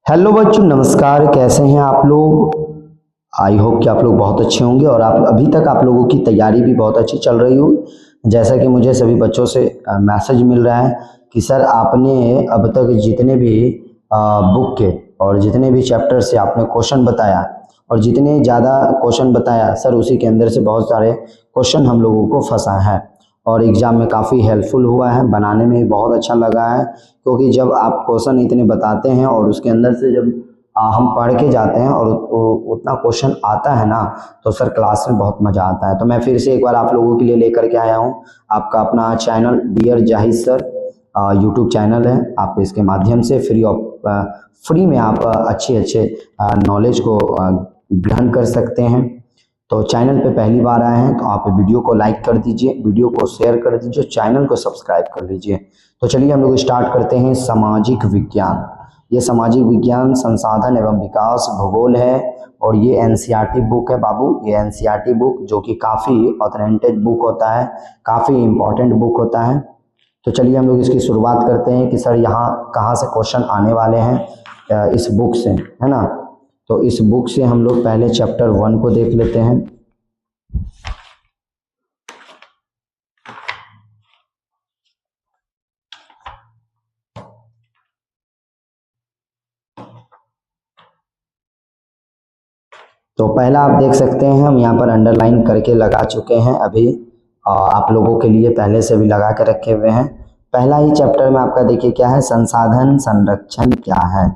Hello बच्चों, नमस्कार। कैसे हैं आप लोग? आई होप कि आप लोग बहुत अच्छे होंगे और आप अभी तक आप लोगों की तैयारी भी बहुत अच्छी चल रही हो। जैसा कि मुझे सभी बच्चों से मैसेज मिल रहा है कि सर आपने अब तक जितने भी बुक के और जितने भी चैप्टर से आपने क्वेश्चन बताया और जितने ज़्यादा क्वेश्चन बताया सर उसी के अंदर से बहुत सारे क्वेश्चन हम लोगों को फंसा है और एग्ज़ाम में काफ़ी हेल्पफुल हुआ है, बनाने में भी बहुत अच्छा लगा है। क्योंकि जब आप क्वेश्चन इतने बताते हैं और उसके अंदर से जब हम पढ़ के जाते हैं और उतना क्वेश्चन आता है ना, तो सर क्लास में बहुत मज़ा आता है। तो मैं फिर से एक बार आप लोगों के लिए लेकर के आया हूँ आपका अपना channel dear Zahid sir YouTube channel है। आप इसके माध्यम से फ्री में आप अच्छे अच्छे नॉलेज को ग्रहण कर सकते हैं। तो चैनल पे पहली बार आए हैं तो आप वीडियो को लाइक कर दीजिए, वीडियो को शेयर कर दीजिए, चैनल को सब्सक्राइब कर लीजिए। तो चलिए हम लोग स्टार्ट करते हैं। सामाजिक विज्ञान, ये सामाजिक विज्ञान संसाधन एवं विकास भूगोल है और ये एनसीईआरटी बुक है बाबू। ये एनसीईआरटी बुक जो कि काफ़ी ऑथेंटिक बुक होता है, काफ़ी इम्पोर्टेंट बुक होता है। तो चलिए हम लोग इसकी शुरुआत करते हैं कि सर यहाँ कहाँ से क्वेश्चन आने वाले हैं इस बुक से, है ना। तो इस बुक से हम लोग पहले चैप्टर 1 को देख लेते हैं। तो पहला आप देख सकते हैं, हम यहाँ पर अंडरलाइन करके लगा चुके हैं अभी, आप लोगों के लिए पहले से भी लगा के रखे हुए हैं। पहला ही चैप्टर में आपका देखिए क्या है, संसाधन संरक्षण क्या है।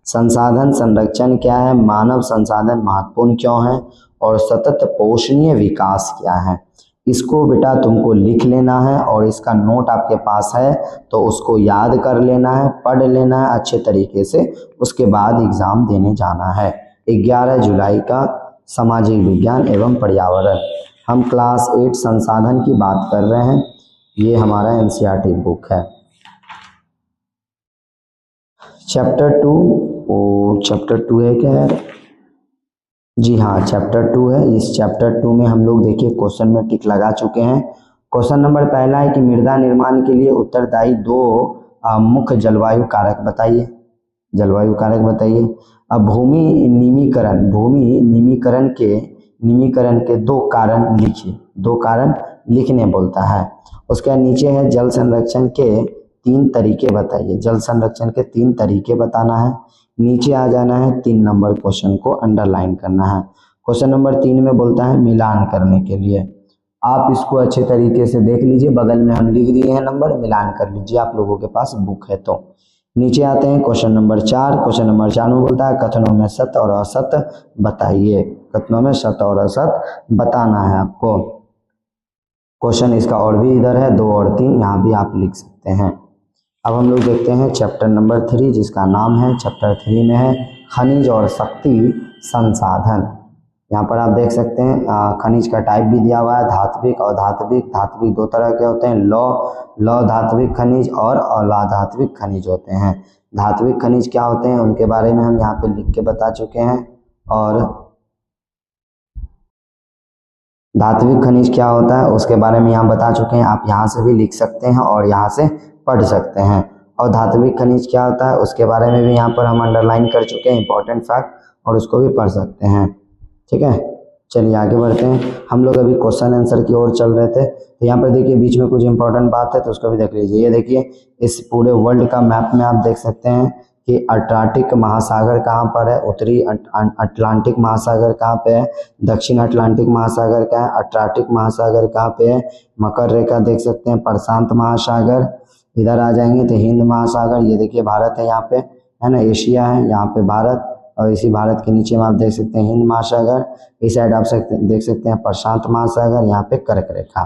संसाधन संरक्षण क्या है, मानव संसाधन महत्वपूर्ण क्यों है और सतत पोषणीय विकास क्या है। इसको बेटा तुमको लिख लेना है और इसका नोट आपके पास है तो उसको याद कर लेना है, पढ़ लेना है अच्छे तरीके से, उसके बाद एग्ज़ाम देने जाना है। 11 जुलाई का सामाजिक विज्ञान एवं पर्यावरण, हम क्लास 8 संसाधन की बात कर रहे हैं। ये हमारा एनसीईआरटी बुक है। चैप्टर 2, ओ चैप्टर 2 है क्या यार? जी हाँ, चैप्टर 2 है। इस चैप्टर 2 में हम लोग देखिए क्वेश्चन में टिक लगा चुके हैं। क्वेश्चन नंबर पहला है कि मृदा निर्माण के लिए उत्तरदायी 2 मुख्य जलवायु कारक बताइए। जलवायु कारक बताइए। अब भूमि निमीकरण के 2 कारण लिखिए। 2 कारण लिखने बोलता है। उसके नीचे है जल संरक्षण के 3 तरीके बताइए। जल संरक्षण के 3 तरीके बताना है। नीचे आ जाना है, 3 नंबर क्वेश्चन को अंडरलाइन करना है। क्वेश्चन नंबर 3 में बोलता है मिलान करने के लिए। आप इसको अच्छे तरीके से देख लीजिए, बगल में हम लिख दिए हैं नंबर, मिलान कर लीजिए आप लोगों के पास बुक है तो। नीचे आते हैं क्वेश्चन नंबर 4। क्वेश्चन नंबर 4 में बोलता है कथनों में सत्य और असत्य बताइए। कथनों में सत्य और असत्य बताना है आपको। क्वेश्चन इसका और भी इधर है 2 और 3, यहाँ भी आप लिख सकते हैं। अब हम लोग देखते हैं चैप्टर नंबर 3, जिसका नाम है, चैप्टर 3 में है खनिज और शक्ति संसाधन। यहाँ पर आप देख सकते हैं खनिज का टाइप भी दिया हुआ है, धात्विक और अधात्विक। धात्विक 2 तरह के होते हैं, लौ धात्विक खनिज और अधात्विक खनिज होते हैं। धात्विक खनिज क्या होते हैं उनके बारे में हम यहाँ पे लिख के बता चुके हैं। और धात्विक खनिज क्या होता है उसके बारे में यहाँ बता चुके हैं। आप यहाँ से भी लिख सकते हैं और यहाँ से पढ़ सकते हैं। और धात्विक खनिज क्या होता है उसके बारे में भी यहाँ पर हम अंडरलाइन कर चुके हैं, इंपॉर्टेंट फैक्ट, और उसको भी पढ़ सकते हैं। ठीक है, चलिए आगे बढ़ते हैं। हम लोग अभी क्वेश्चन आंसर की ओर चल रहे थे, तो यहाँ पर देखिए बीच में कुछ इंपॉर्टेंट बात है तो उसको भी देख लीजिए। ये देखिए इस पूरे वर्ल्ड का मैप में आप देख सकते हैं कि अटलांटिक महासागर कहाँ पर है, उत्तरी अटलांटिक महासागर कहाँ पे है, दक्षिण अटलांटिक महासागर कहाँ है, अटलांटिक महासागर कहाँ पे है, मकर रेखा देख सकते हैं, प्रशांत महासागर, इधर आ जाएंगे तो हिंद महासागर, ये देखिए भारत है यहाँ पे, है ना, एशिया है यहाँ पे भारत, और इसी भारत के नीचे में आप देख सकते हैं हिंद महासागर, इस साइड आप देख सकते हैं प्रशांत महासागर, यहाँ पे कर्क रेखा।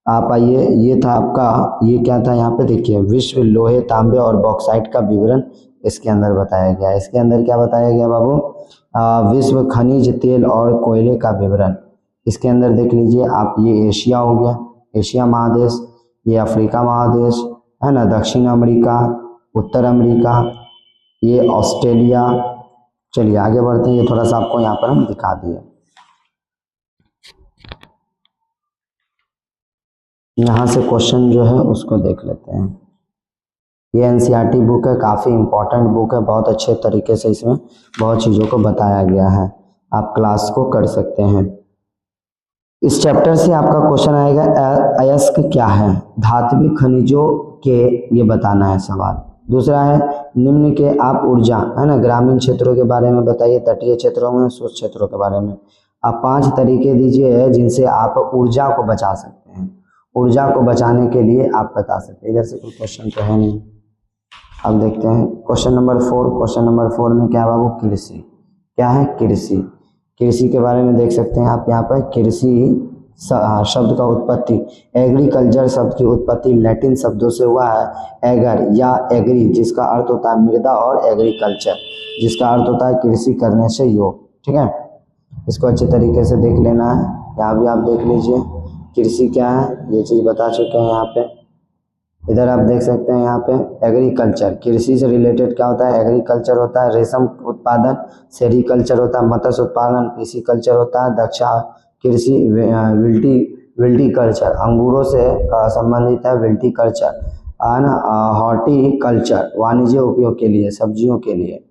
आप आइए, ये था आपका, ये क्या था यहाँ पे देखिए, विश्व लोहे तांबे और बॉक्साइट का विवरण इसके अंदर बताया गया है। इसके अंदर क्या बताया गया बाबू, विश्व खनिज तेल और कोयले का विवरण। इसके अंदर देख लीजिए आप, ये एशिया हो गया, एशिया महादेश, ये अफ्रीका महादेश है ना, दक्षिण अमेरिका, उत्तर अमेरिका, ये ऑस्ट्रेलिया। चलिए आगे बढ़ते हैं, ये थोड़ा सा आपको यहाँ पर हम दिखा दिए। यहाँ से क्वेश्चन जो है उसको देख लेते हैं। ये एनसीईआरटी बुक है, काफ़ी इम्पोर्टेंट बुक है, बहुत अच्छे तरीके से इसमें बहुत चीज़ों को बताया गया है, आप क्लास को कर सकते हैं। इस चैप्टर से आपका क्वेश्चन आएगा अयस्क क्या है, धात्विक खनिजों के ये बताना है सवाल। दूसरा है निम्न के आप ऊर्जा, है ना, ग्रामीण क्षेत्रों के बारे में बताइए, तटीय क्षेत्रों में, शुष्क क्षेत्रों के बारे में। आप 5 तरीके दीजिए जिनसे आप ऊर्जा को बचा सकते हैं, ऊर्जा को बचाने के लिए आप बता सकते हैं। इधर से कोई क्वेश्चन तो है नहीं, अब देखते हैं क्वेश्चन नंबर 4। क्वेश्चन नंबर 4 में क्या है बाबू, कृषि। क्या है, कृषि। कृषि के बारे में देख सकते हैं आप यहाँ पर। कृषि शब्द का उत्पत्ति, एग्रीकल्चर शब्द की उत्पत्ति लैटिन शब्दों से हुआ है, एगर या एग्री जिसका अर्थ होता है मृदा, और एग्रीकल्चर जिसका अर्थ होता है कृषि करने से योग। ठीक है, इसको अच्छे तरीके से देख लेना है। यहाँ भी आप देख लीजिए कृषि क्या है, ये चीज़ बता चुके हैं यहाँ पे। इधर आप देख सकते हैं यहाँ पे एग्रीकल्चर, कृषि से रिलेटेड क्या होता है, एग्रीकल्चर होता है रेशम उत्पादन, सेरीकल्चर होता है मत्स्य उत्पादन, पिसीकल्चर होता है दक्षा कृषि, विल्टीकल्चर अंगूरों से संबंधित है, विल्टीकल्चर है ना, हॉर्टिकल्चर वाणिज्य उपयोग के लिए, सब्जियों के लिए,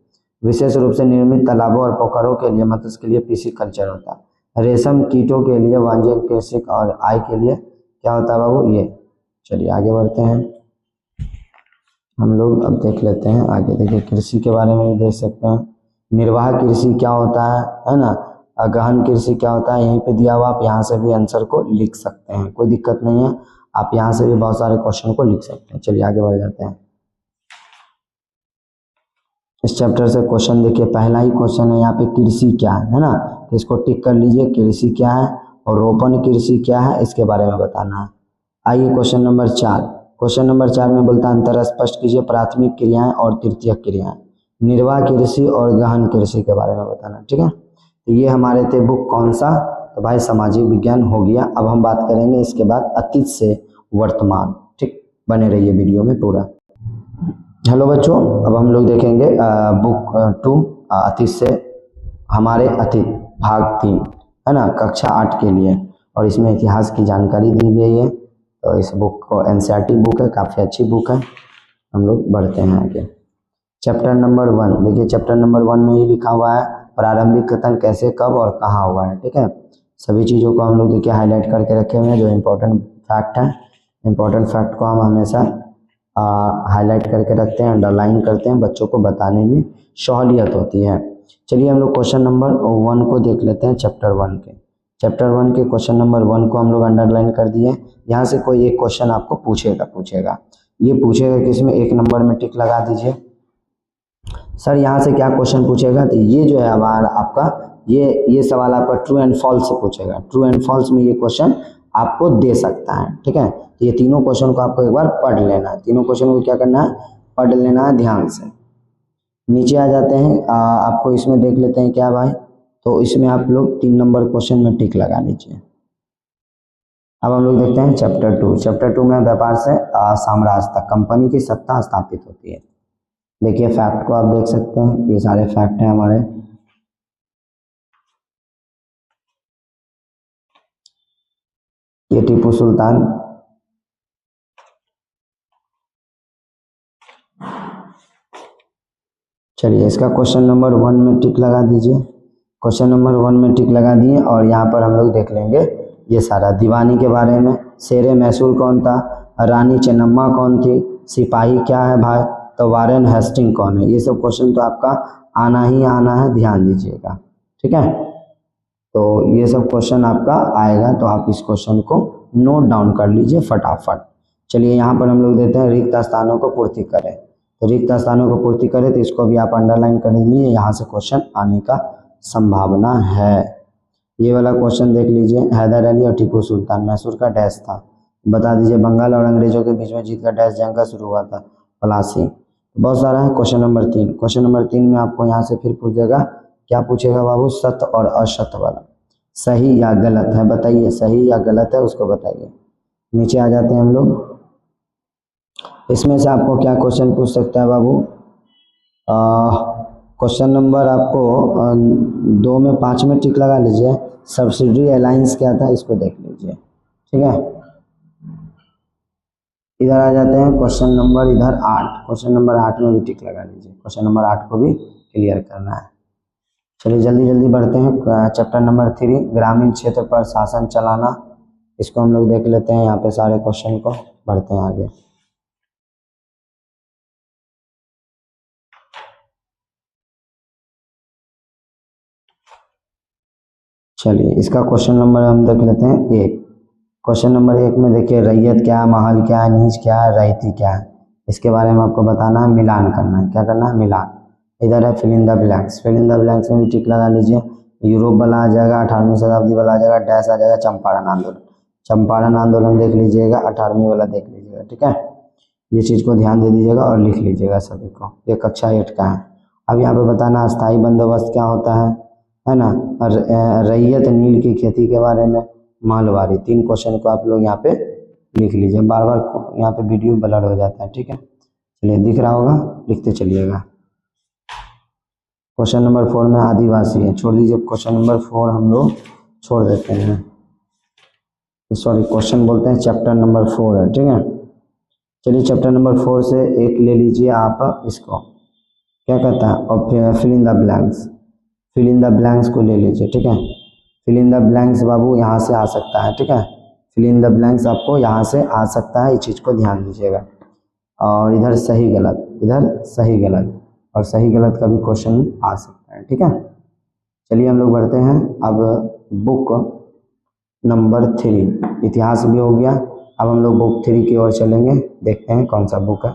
विशेष रूप से निर्मित तालाबों और पोखरों के लिए, मत्स्य के लिए पिसीकल्चर होता है, रेशम कीटों के लिए, वाणिज्य कृषि और आय के लिए क्या होता है बाबू ये। चलिए आगे बढ़ते हैं हम लोग, अब देख लेते हैं आगे। देखिए कृषि के बारे में भी देख सकते हैं, निर्वाह कृषि क्या होता है ना, गहन कृषि क्या होता है, यहीं पे दिया हुआ, आप यहाँ से भी आंसर को लिख सकते हैं, कोई दिक्कत नहीं है, आप यहाँ से भी बहुत सारे क्वेश्चन को लिख सकते हैं। चलिए आगे बढ़ जाते हैं। इस चैप्टर से क्वेश्चन देखिए, पहला ही क्वेश्चन है यहाँ पे, कृषि क्या है ना, तो इसको टिक कर लीजिए, कृषि क्या है, और रोपण कृषि क्या है, इसके बारे में बताना है। आइए क्वेश्चन नंबर 4। क्वेश्चन नंबर 4 में बोलता है अंतर स्पष्ट कीजिए प्राथमिक क्रियाएं और तृतीयक क्रियाएं, निर्वाह कृषि और गहन कृषि के बारे में बताना। ठीक है, तो ये हमारे थे बुक कौन सा, तो भाई सामाजिक विज्ञान हो गया। अब हम बात करेंगे इसके बाद अतीत से वर्तमान। ठीक, बने रहिए वीडियो में पूरा। हेलो बच्चों, अब हम लोग देखेंगे बुक 2 अतीत से हमारे अतीत भाग 3 है ना, कक्षा 8 के लिए, और इसमें इतिहास की जानकारी दी गई है। तो इस बुक को एनसीईआरटी बुक है, काफ़ी अच्छी बुक है। हम लोग बढ़ते हैं आगे। चैप्टर नंबर 1 देखिए, चैप्टर नंबर 1 में ये लिखा हुआ है प्रारंभिक कथन कैसे, कब और कहाँ हुआ है। ठीक है, सभी चीज़ों को हम लोग देखिए हाईलाइट करके रखे हुए हैं, जो इम्पोर्टेंट फैक्ट है, इम्पोर्टेंट फैक्ट को हम हमेशा हाईलाइट करके रखते हैं, अंडरलाइन करते हैं, बच्चों को बताने में सहूलियत होती है। चलिए हम लोग क्वेश्चन नंबर 1 को देख लेते हैं, चैप्टर 1 के। चैप्टर 1 के क्वेश्चन नंबर 1 को हम लोग अंडरलाइन कर दिए। यहाँ से कोई एक क्वेश्चन आपको पूछेगा, ये पूछेगा कि इसमें 1 नंबर में टिक लगा दीजिए। सर यहाँ से क्या क्वेश्चन पूछेगा, तो ये जो है हमारा आपका ये सवाल आपका ट्रू एंड फॉल्स से पूछेगा। ट्रू एंड फॉल्स में ये क्वेश्चन आपको दे सकता है। ठीक है, तो ये तीनों क्वेश्चन को आपको एक बार पढ़ लेना है, तीनों क्वेश्चन को क्या करना है, पढ़ लेना है ध्यान से। नीचे आ जाते हैं, आपको इसमें देख लेते हैं क्या भाई, तो इसमें आप लोग 3 नंबर क्वेश्चन में टिक लगा लीजिए। अब हम लोग देखते हैं चैप्टर 2। चैप्टर 2 में व्यापार से साम्राज्य तक कंपनी की सत्ता स्थापित होती है। देखिए फैक्ट को आप देख सकते हैं, ये सारे फैक्ट हैं हमारे। ये टीपू सुल्तान, चलिए इसका क्वेश्चन नंबर 1 में टिक लगा दीजिए। क्वेश्चन नंबर 1 में टिक लगा दिए, और यहाँ पर हम लोग देख लेंगे ये सारा दीवानी के बारे में, शेर मैसूर कौन था, रानी चेन्नम्मा कौन थी, सिपाही क्या है भाई, तो वारेन हेस्टिंग कौन है। ये सब क्वेश्चन तो आपका आना ही आना है, ध्यान दीजिएगा। ठीक है, तो ये सब क्वेश्चन आपका आएगा, तो आप इस क्वेश्चन को नोट डाउन कर लीजिए फटाफट। चलिए यहाँ पर हम लोग देते हैं रिक्त स्थानों को पूर्ति करें, तो रिक्त स्थानों को पूर्ति करें, तो इसको भी आप अंडरलाइन कर लीजिए, यहाँ से क्वेश्चन आने का संभावना है। ये वाला क्वेश्चन देख लीजिए, हैदर अली और टीपू सुल्तान मैसूर का डैश था, बता दीजिए। बंगाल और अंग्रेजों के बीच में जीत का डैश जंग का शुरू हुआ था, प्लासी। बहुत सारा है। क्वेश्चन नंबर 3, क्वेश्चन नंबर 3 में आपको यहाँ से फिर पूछेगा, क्या पूछेगा बाबू, सत्य और असत्य वाला, सही या गलत है बताइए, सही या गलत है उसको बताइए। नीचे आ जाते हैं हम लोग, इसमें से आपको क्या क्वेश्चन पूछ सकता है बाबू, क्वेश्चन नंबर आपको 2 में 5 में टिक लगा लीजिए, सब्सिडरी अलायंस क्या था इसको देख लीजिए। ठीक है, इधर आ जाते हैं क्वेश्चन नंबर इधर 8। क्वेश्चन नंबर 8 में भी टिक लगा लीजिए, क्वेश्चन नंबर 8 को भी क्लियर करना है। चलिए जल्दी जल्दी बढ़ते हैं। चैप्टर नंबर 3 ग्रामीण क्षेत्र पर शासन चलाना, इसको हम लोग देख लेते हैं। यहाँ पे सारे क्वेश्चन को बढ़ते हैं आगे। चलिए इसका क्वेश्चन नंबर हम देख लेते हैं 1। क्वेश्चन नंबर 1 में देखिए रैयत क्या है, महल क्या है, नीच क्या है, रैयती क्या है, इसके बारे में आपको बताना है, मिलान करना है। क्या करना है? मिलान। इधर है fill in the blanks, fill in the blanks में भी टिक लगा लीजिए। यूरोप वाला आ जाएगा, 18वीं शताब्दी वाला आ जाएगा, डैश आ जाएगा चंपारण आंदोलन। चंपारण आंदोलन देख लीजिएगा, 18वीं वाला देख लीजिएगा, ठीक है। ये चीज़ को ध्यान दे दीजिएगा और लिख लीजिएगा सभी को। ये कक्षा 8 का है। अब यहाँ पे बताना अस्थायी बंदोबस्त क्या होता है ना। और रैयत नील की खेती के बारे में, मालवाड़ी। 3 क्वेश्चन को आप लोग यहाँ पे लिख लीजिए। बार बार यहाँ पे वीडियो ब्लर हो जाता है, ठीक है। चलिए दिख रहा होगा, लिखते चलिएगा। क्वेश्चन नंबर 4 में आदिवासी है, छोड़ दीजिए। क्वेश्चन नंबर 4 हम लोग छोड़ देते हैं, सॉरी क्वेश्चन बोलते हैं, चैप्टर नंबर 4 है, ठीक है। चलिए चैप्टर नंबर 4 से एक ले लीजिए आप, इसको क्या कहता है, और fill in the blanks. Fill in the blanks को ले लीजिए, ठीक है। फिल इन द ब्लैंक्स बाबू यहाँ से आ सकता है, ठीक है। फिल इन द ब्लैंक्स आपको यहाँ से आ सकता है, इस चीज़ को ध्यान दीजिएगा। और इधर सही गलत, इधर सही गलत, और सही गलत का भी क्वेश्चन आ सकता है, ठीक है। चलिए हम लोग बढ़ते हैं अब बुक नंबर 3, इतिहास भी हो गया। अब हम लोग बुक 3 की ओर चलेंगे, देखते हैं कौन सा बुक है।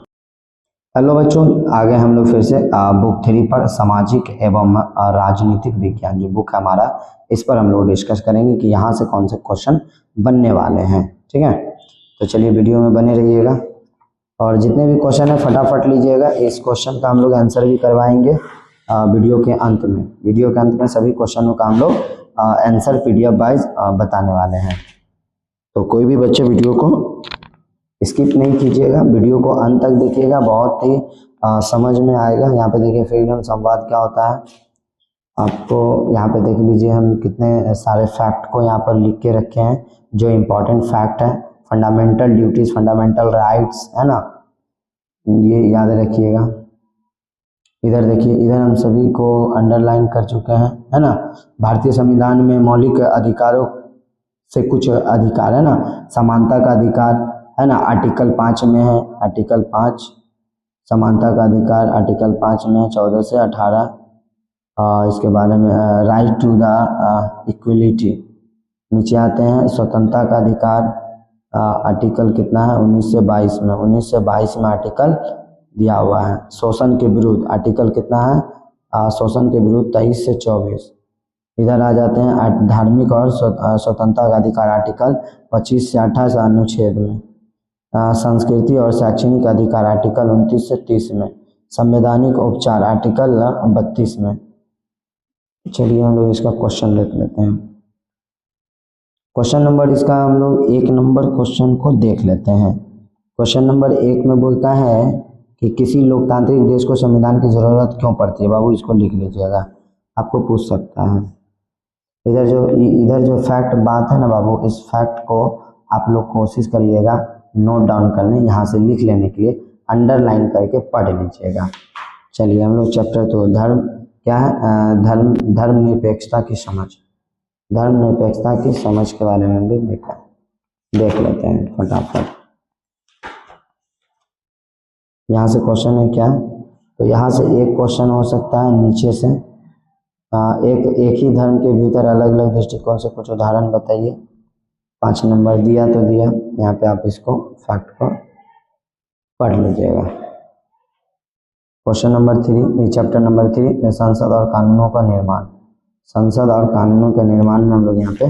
हेलो बच्चों, आगे हम लोग फिर से बुक 3 पर सामाजिक एवं राजनीतिक विज्ञान जो बुक है हमारा, इस पर हम लोग डिस्कस करेंगे कि यहाँ से कौन से क्वेश्चन बनने वाले हैं, ठीक है। तो चलिए वीडियो में बने रहिएगा, और जितने भी क्वेश्चन है फटाफट लीजिएगा। इस क्वेश्चन का हम लोग आंसर भी करवाएंगे वीडियो के अंत में। वीडियो के अंत में सभी क्वेश्चनों का हम लोग आंसर PDF वाइज बताने वाले हैं। तो कोई भी बच्चे वीडियो को स्किप नहीं कीजिएगा, वीडियो को अंत तक देखिएगा, बहुत ही समझ में आएगा। यहाँ पे देखिए फ्रीडम संवाद क्या होता है, आपको यहाँ पे देख लीजिए। हम कितने सारे फैक्ट को यहाँ पर लिख के रखे हैं, जो इम्पोर्टेंट फैक्ट है। फंडामेंटल ड्यूटीज, फंडामेंटल राइट्स, है ना, ये याद रखिएगा। इधर देखिए, इधर हम सभी को अंडरलाइन कर चुके हैं, है ना। भारतीय संविधान में मौलिक अधिकारों से कुछ अधिकार है ना, समानता का अधिकार है ना, आर्टिकल 5 में है, आर्टिकल 5 समानता का अधिकार आर्टिकल 5 में 14 से 18। इसके बारे में राइट टू द इक्वलिटी। नीचे आते हैं स्वतंत्रता का अधिकार, आर्टिकल कितना है, 19 से 22 में, 19 से 22 में आर्टिकल दिया हुआ है। शोषण के विरुद्ध आर्टिकल कितना है, शोषण के विरुद्ध 23 से 24। इधर आ जाते हैं धार्मिक और स्वतंत्रता का अधिकार, आर्टिकल 25 से 28 अनुच्छेद में। संस्कृति और शैक्षणिक अधिकार, आर्टिकल 29 से 30 में। संवैधानिक उपचार, आर्टिकल 32 में। चलिए हम लोग इसका क्वेश्चन देख लेते हैं। क्वेश्चन नंबर इसका हम लोग 1 नंबर क्वेश्चन को देख लेते हैं। क्वेश्चन नंबर 1 में बोलता है कि किसी लोकतांत्रिक देश को संविधान की जरूरत क्यों पड़ती है। बाबू इसको लिख लीजिएगा, आपको पूछ सकता है। इधर जो फैक्ट बात है ना बाबू, इस फैक्ट को आप लोग कोशिश करिएगा नोट डाउन करने, यहाँ से लिख लेने के लिए अंडरलाइन करके पढ़ लीजिएगा। चलिए हम लोग चैप्टर 2 धर्म क्या है, धर्मनिरपेक्षता की समझ, धर्मनिरपेक्षता की समझ के बारे में हम लोग देख लेते हैं फटाफट। यहाँ से क्वेश्चन है क्या, तो यहाँ से एक क्वेश्चन हो सकता है नीचे से। एक ही धर्म के भीतर अलग अलग दृष्टिकोण से कुछ उदाहरण बताइए। 5 नंबर दिया तो दिया, यहाँ पे आप इसको फैक्ट को पढ़ लीजिएगा। क्वेश्चन नंबर 3, चैप्टर नंबर 3 संसद और कानूनों का निर्माण। संसद और कानूनों के निर्माण में हम लोग यहाँ पे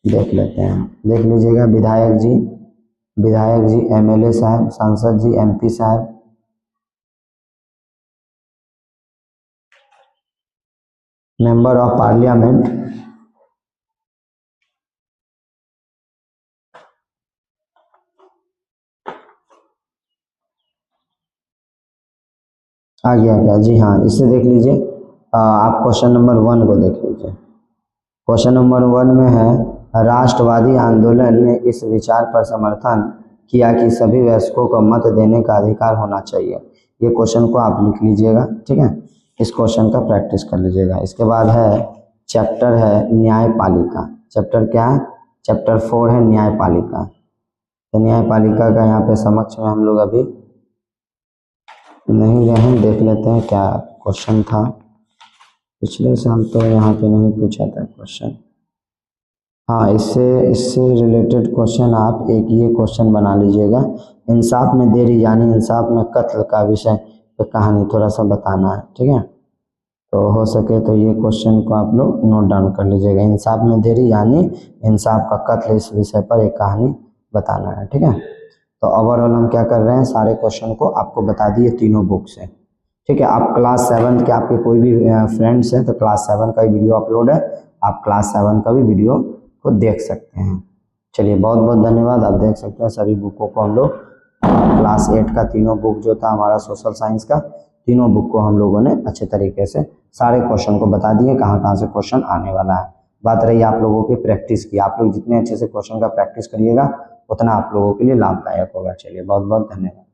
देख लेते हैं। देख लीजिएगा, विधायक जी, MLA साहब, सांसद जी, MP साहब, मेंबर ऑफ पार्लियामेंट, आ गया क्या जी, हाँ इससे देख लीजिए। आप क्वेश्चन नंबर 1 को देख लीजिए। क्वेश्चन नंबर 1 में है राष्ट्रवादी आंदोलन ने इस विचार पर समर्थन किया कि सभी वयस्कों को मत देने का अधिकार होना चाहिए। ये क्वेश्चन को आप लिख लीजिएगा, ठीक है। इस क्वेश्चन का प्रैक्टिस कर लीजिएगा। इसके बाद है चैप्टर है न्यायपालिका। चैप्टर क्या है? चैप्टर 4 है न्यायपालिका। तो न्यायपालिका का यहाँ पे समक्ष में हम लोग अभी नहीं गए हैं, देख लेते हैं क्या क्वेश्चन था। पिछले साल तो यहाँ पे नहीं पूछा था क्वेश्चन। हाँ, इससे इससे रिलेटेड क्वेश्चन आप एक ये क्वेश्चन बना लीजिएगा। इंसाफ में देरी यानी इंसाफ में कत्ल का विषय पे कहानी थोड़ा सा बताना है, ठीक है। तो हो सके तो ये क्वेश्चन को आप लोग नोट डाउन कर लीजिएगा। इंसाफ में देरी यानी इंसाफ का कत्ल, इस विषय पर एक कहानी बताना है, ठीक है। तो ओवरऑल हम क्या कर रहे हैं, सारे क्वेश्चन को आपको बता दिए तीनों बुक से, ठीक है। आप क्लास 7 के आपके कोई भी फ्रेंड्स हैं तो क्लास 7 का भी वीडियो अपलोड है, आप क्लास 7 का भी वीडियो को देख सकते हैं। चलिए, बहुत बहुत धन्यवाद। आप देख सकते हैं सभी बुकों को हम लोग क्लास 8 का तीनों बुक जो था हमारा सोशल साइंस का, तीनों बुक को हम लोगों ने अच्छे तरीके से सारे क्वेश्चन को बता दिए कहाँ कहाँ से क्वेश्चन आने वाला है। बात रही आप लोगों की प्रैक्टिस की, आप लोग जितने अच्छे से क्वेश्चन का प्रैक्टिस करिएगा उतना आप लोगों के लिए लाभदायक होगा। चलिए, बहुत बहुत धन्यवाद।